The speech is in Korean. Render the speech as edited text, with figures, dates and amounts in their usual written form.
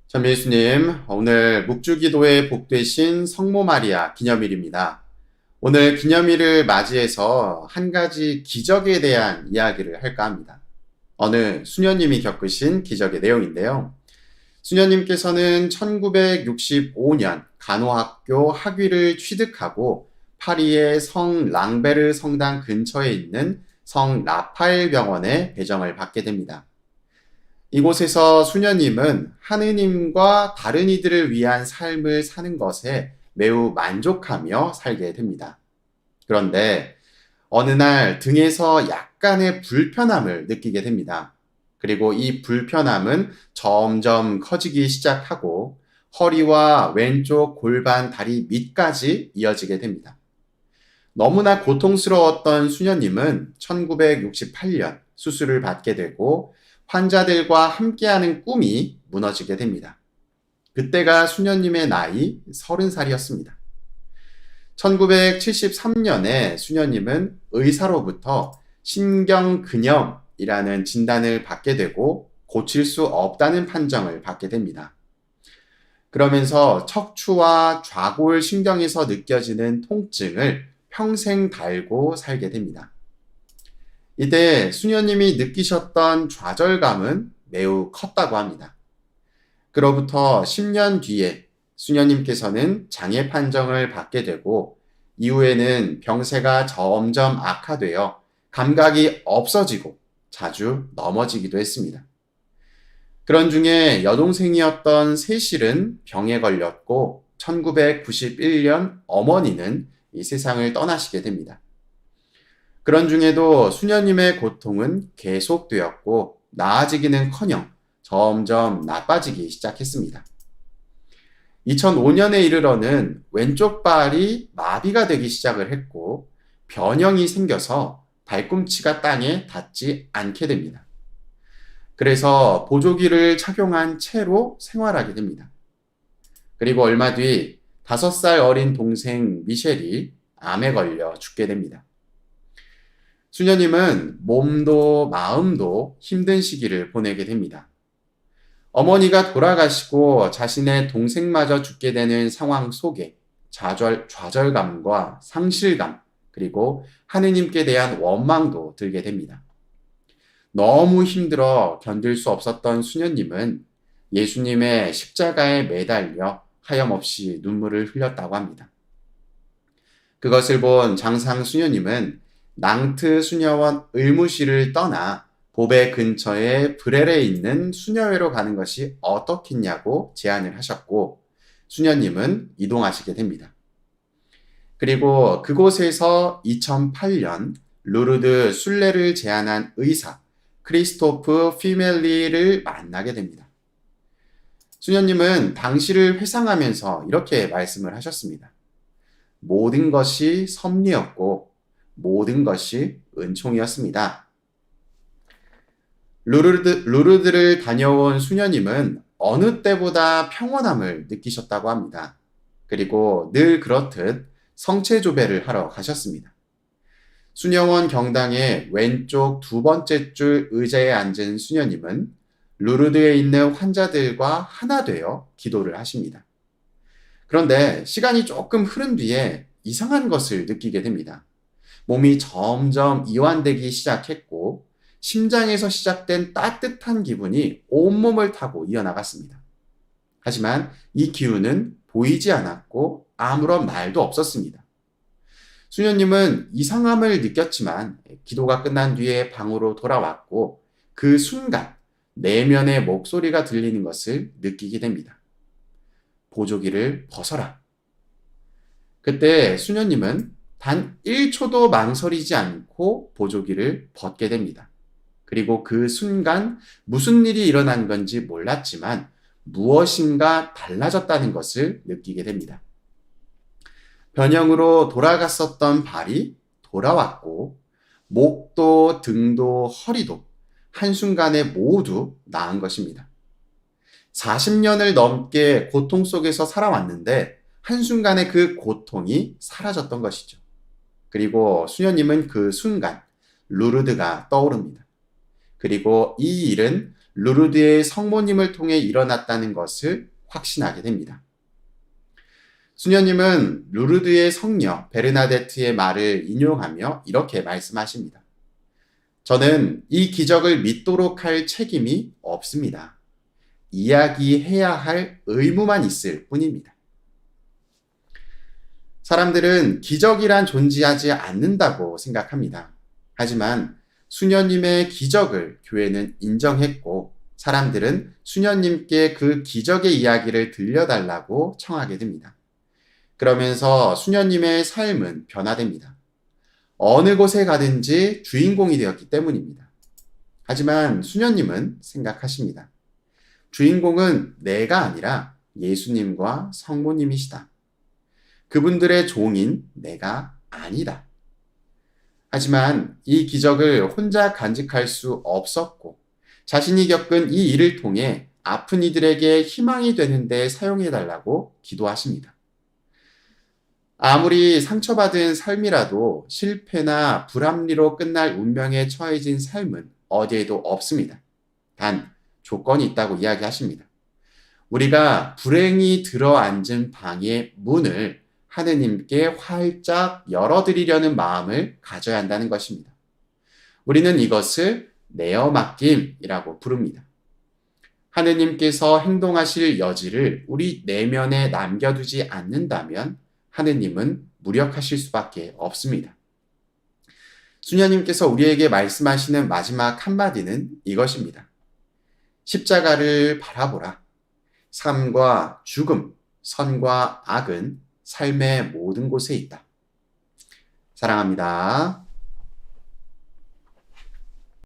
참 예수님, 오늘 묵주기도의 복되신 성모 마리아 기념일입니다. 오늘 기념일을 맞이해서 한 가지 기적에 대한 이야기를 할까 합니다. 어느 수녀님이 겪으신 기적의 내용인데요. 수녀님께서는 1965년 간호학교 학위를 취득하고 파리의 성 랑베르 성당 근처에 있는 성 라파엘 병원에 배정을 받게 됩니다. 이곳에서 수녀님은 하느님과 다른 이들을 위한 삶을 사는 것에 매우 만족하며 살게 됩니다. 그런데 어느 날 등에서 약간의 불편함을 느끼게 됩니다. 그리고 이 불편함은 점점 커지기 시작하고 허리와 왼쪽 골반 다리 밑까지 이어지게 됩니다. 너무나 고통스러웠던 수녀님은 1968년 수술을 받게 되고 환자들과 함께하는 꿈이 무너지게 됩니다. 그때가 수녀님의 나이 30살이었습니다. 1973년에 수녀님은 의사로부터 신경근염이라는 진단을 받게 되고 고칠 수 없다는 판정을 받게 됩니다. 그러면서 척추와 좌골 신경에서 느껴지는 통증을 평생 달고 살게 됩니다. 이때 수녀님이 느끼셨던 좌절감은 매우 컸다고 합니다. 그로부터 10년 뒤에 수녀님께서는 장애 판정을 받게 되고 이후에는 병세가 점점 악화되어 감각이 없어지고 자주 넘어지기도 했습니다. 그런 중에 여동생이었던 세실은 병에 걸렸고 1991년 어머니는 이 세상을 떠나시게 됩니다. 그런 중에도 수녀님의 고통은 계속되었고 나아지기는커녕 점점 나빠지기 시작했습니다. 2005년에 이르러는 왼쪽 발이 마비가 되기 시작을 했고 변형이 생겨서 발꿈치가 땅에 닿지 않게 됩니다. 그래서 보조기를 착용한 채로 생활하게 됩니다. 그리고 얼마 뒤 5살 어린 동생 미셸이 암에 걸려 죽게 됩니다. 수녀님은 몸도 마음도 힘든 시기를 보내게 됩니다. 어머니가 돌아가시고 자신의 동생마저 죽게 되는 상황 속에 좌절감과 상실감, 그리고 하느님께 대한 원망도 들게 됩니다. 너무 힘들어 견딜 수 없었던 수녀님은 예수님의 십자가에 매달려 하염없이 눈물을 흘렸다고 합니다. 그것을 본 장상 수녀님은 낭트 수녀원 의무실을 떠나 보배 근처의 브렐에 있는 수녀회로 가는 것이 어떻겠냐고 제안을 하셨고 수녀님은 이동하시게 됩니다. 그리고 그곳에서 2008년 루르드 순례를 제안한 의사 크리스토프 피멜리를 만나게 됩니다. 수녀님은 당시를 회상하면서 이렇게 말씀을 하셨습니다. 모든 것이 섭리였고 모든 것이 은총이었습니다. 루르드를 다녀온 수녀님은 어느 때보다 평온함을 느끼셨다고 합니다. 그리고 늘 그렇듯 성체조배를 하러 가셨습니다. 수녀원 경당의 왼쪽 2번째 줄 의자에 앉은 수녀님은 루르드에 있는 환자들과 하나 되어 기도를 하십니다. 그런데 시간이 조금 흐른 뒤에 이상한 것을 느끼게 됩니다. 몸이 점점 이완되기 시작했고 심장에서 시작된 따뜻한 기분이 온몸을 타고 이어나갔습니다. 하지만 이 기운은 보이지 않았고 아무런 말도 없었습니다. 수녀님은 이상함을 느꼈지만 기도가 끝난 뒤에 방으로 돌아왔고 그 순간 내면의 목소리가 들리는 것을 느끼게 됩니다. 보조기를 벗어라. 그때 수녀님은 단 1초도 망설이지 않고 보조기를 벗게 됩니다. 그리고 그 순간 무슨 일이 일어난 건지 몰랐지만 무엇인가 달라졌다는 것을 느끼게 됩니다. 변형으로 돌아갔었던 발이 돌아왔고 목도 등도 허리도 한순간에 모두 나은 것입니다. 40년을 넘게 고통 속에서 살아왔는데 한순간에 그 고통이 사라졌던 것이죠. 그리고 수녀님은 그 순간 루르드가 떠오릅니다. 그리고 이 일은 루르드의 성모님을 통해 일어났다는 것을 확신하게 됩니다. 수녀님은 루르드의 성녀 베르나데트의 말을 인용하며 이렇게 말씀하십니다. 저는 이 기적을 믿도록 할 책임이 없습니다. 이야기해야 할 의무만 있을 뿐입니다. 사람들은 기적이란 존재하지 않는다고 생각합니다. 하지만 수녀님의 기적을 교회는 인정했고 사람들은 수녀님께 그 기적의 이야기를 들려달라고 청하게 됩니다. 그러면서 수녀님의 삶은 변화됩니다. 어느 곳에 가든지 주인공이 되었기 때문입니다. 하지만 수녀님은 생각하십니다. 주인공은 내가 아니라 예수님과 성모님이시다. 그분들의 종인 내가 아니다. 하지만 이 기적을 혼자 간직할 수 없었고 자신이 겪은 이 일을 통해 아픈 이들에게 희망이 되는 데 사용해달라고 기도하십니다. 아무리 상처받은 삶이라도 실패나 불합리로 끝날 운명에 처해진 삶은 어디에도 없습니다. 단 조건이 있다고 이야기하십니다. 우리가 불행히 들어앉은 방의 문을 하느님께 활짝 열어드리려는 마음을 가져야 한다는 것입니다. 우리는 이것을 내어 맡김이라고 부릅니다. 하느님께서 행동하실 여지를 우리 내면에 남겨두지 않는다면 하느님은 무력하실 수밖에 없습니다. 수녀님께서 우리에게 말씀하시는 마지막 한마디는 이것입니다. 십자가를 바라보라. 삶과 죽음, 선과 악은 삶의 모든 곳에 있다. 사랑합니다.